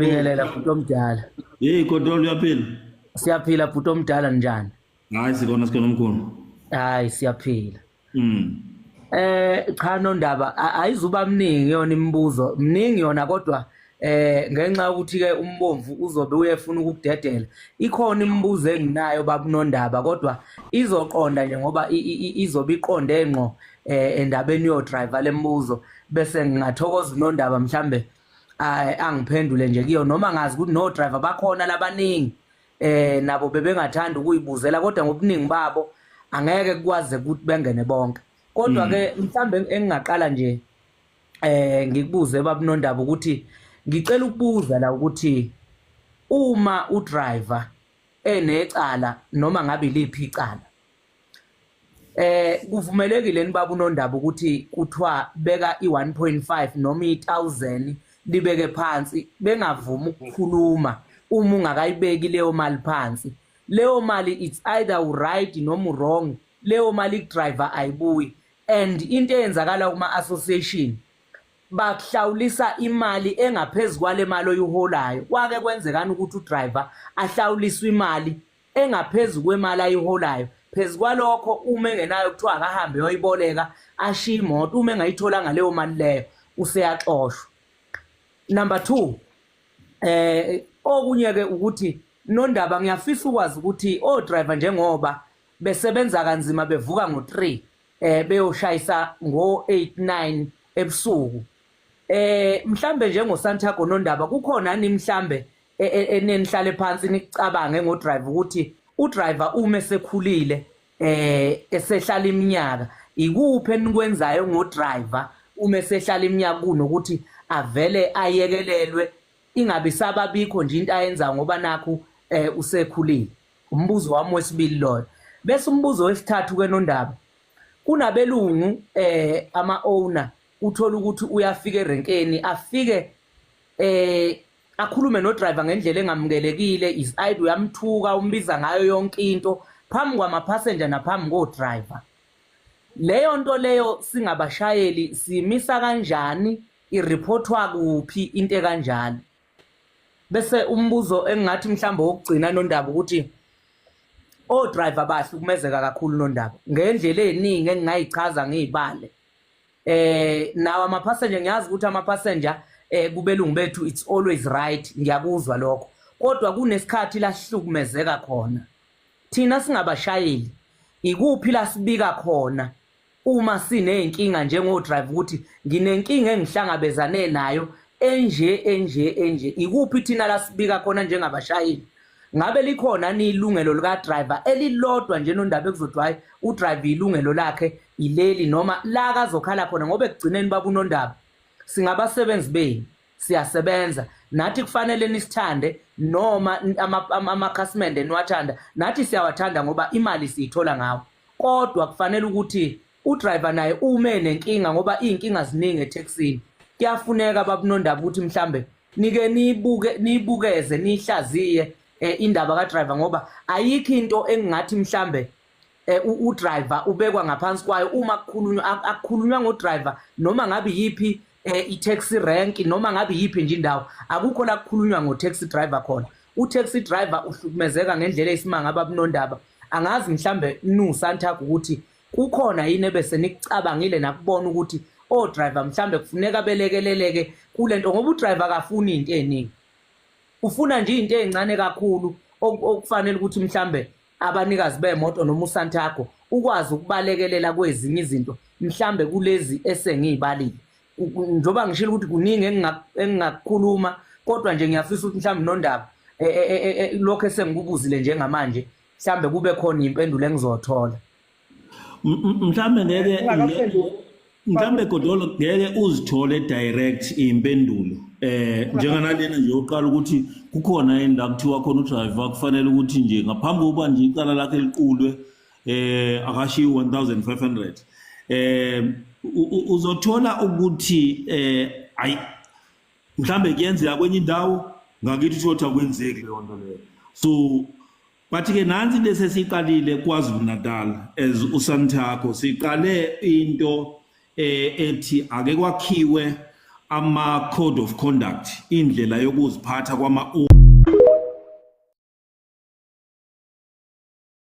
Bingelela bhuti omdala. Hey Kodolo uyaphila? Siyaphila bhuti omdala njani? Hayi sikona omkhulu. Hayi siyaphila. Mm. Cha Nondaba ayizuba mningi yona imibuzo. Mningi yona kodwa ngenxa ukuthi ke umbomvu uzobe uyefuna ukudedela. Ikhona imibuzo enginayo baba Nondaba kodwa izoqonda nje ngoba izobe iqonde ngqo endabeni yo driver lembuzo bese ngingathokoza uNondaba mhlambe angiphendule nje kiyo noma ngazi ukuthi no driver bakhona labaningi nabo bebengathanda ukuyibuzela kodwa ngobuningi babo angeke kwaze ukuthi bengene bonke kodwa ke mhlambe engingaqala nje ngikubuze baba Nondaba ukuthi ngicela ukubuza la ukuthi uma udriver enecala noma ngabe liphi icala kuvumelekile nibaba uNondaba ukuthi kuthiwa beka i1.5 noma i1000 libeke phansi bengavumi ukukhuluma uma ungakayibeki leyo mali phansi leyo mali it's either right noma wrong leyo mali driver ayibuyi and into eyenzakala kuma association bakuhlawulisa imali engaphezulu kwale mali oyiholayo kwake kwenzekana ukuthi udriver ahlawuliswe imali engaphezulu kwemali ayiholayo phezulu kwalokho uma engenayo kuthiwa akahambe yoyiboleka ashiya imoto uma engayitholanga leyo mali leyo useyaxoshwa. Number 2 okunye ke ukuthi Nondaba ngiyafisa ukwazi ukuthi driver njengoba besebenza kanzima bevuka ngo3 beyoshayisa ngo8 9 ebusuku mhlambe njengo Santago Nondaba kukhona nini mhlambe enenihlale phansi nikucabange ngodriver ukuthi udriver uma esekhulile esehlala iminyaka ikuphi enikwenzayo ngodriver uma esehlala iminyaka kunokuthi avele ayekelelwe ingabe sababikho nje into ayenza ngoba nakho usekhulile. Umbuzo wami wesibili loyo bese umbuzo wesithathu ke Nondaba kunabelungu ama owner uthola ukuthi uyafika erenkeni afike akhulume no driver ngendlela engamukelekile is ID uyamthuka umbiza ngayo yonke into phambi kwama passenger naphambi ko driver. Leyo nto leyo singabashayeli simisa kanjani ireportwa kuphi into kanjani bese umbuzo engathi mhlambe wokugcina Nondaba ukuthi driver bahlukumezeka kakhulu Nondaba ngendlela eziningi engingayichaza ngizibale nawo ama passenger ngiyazi ukuthi ama passenger kubelungu bethu it's always right ngiyakuzwa lokho kodwa kunesikhathi lahlukumezeka khona thina singabashayeli ikuphi la sibika khona uma sineyinkinga njengo driver ukuthi nginenkinga engihlangabezane nayo enje ikuphi thina la sibika khona njengabashayeli ngabe likhona ilungelo lika driver elilodwa nje Nondaba ekuzodwa hayi udriver ilungelo lakhe ileli noma la akazokhala khona ngoba ekugcineni baba uNondaba singabasebenzi beni siyasebenza nathi kufanele nisithande noma amakhasimende niwathanda nathi siyawathanda ngoba imali siyithola ngawo kodwa kufanele ukuthi udriver naye uma nenkinga ngoba inkinga ziningi etaxini kuyafuneka baba uNondaba ukuthi mhlambe nike nibukeze nihlaziye indaba ka driver ngoba ayikho into engingathi mhlambe udriver ubekwa ngaphansi kwayo uma akukhulunywa ngodriver noma ngabe yipi i-taxi rank noma ngabe yipi nje indawo akukho la kukhulunywa ngo-taxi driver khona u-taxi driver uhlukumezeka ngendlela esimanga baba uNondaba angazi mhlambe Santago ukuthi kukhona yini ebese nikucabangile nakubona ukuthi driver mhlambe kufuneka belekeleleke kulento ngoba udriver akafuni into eziningi ufuna nje into ezincane kakhulu okufanele ukuthi mhlambe abanikazi bemoto noma uSantago ukwazi ukubalekelela kwezinye izinto mhlambe kulezi esengiyibalile njoba ngishilo ukuthi kuningi engingakukhuluma kodwa nje ngiyafisa ukuthi mhlambe Nondaba lokho esengikubuzile njengamanje mhlambe kube khona impendulo engizothola Mhlambe Kodolo ngeke uzithole direct impendulo njenganalena nje uqala ukuthi kukhona indawo kuthiwa khona udriver kufanele ukuthi nje ngaphambi kokuba nje icala lakhe liqulwe akashiye 1500 uzothola ukuthi ayi mhlambe kuyenzeka kwenye indawo ngakithi uthi akwenzeki leyo nto leyo so bathi ke nansi lese siqalile KwaZulu Natal as uSantago siqale into ethi ake kwakhiwe ama code of conduct indlela yokuziphatha kwama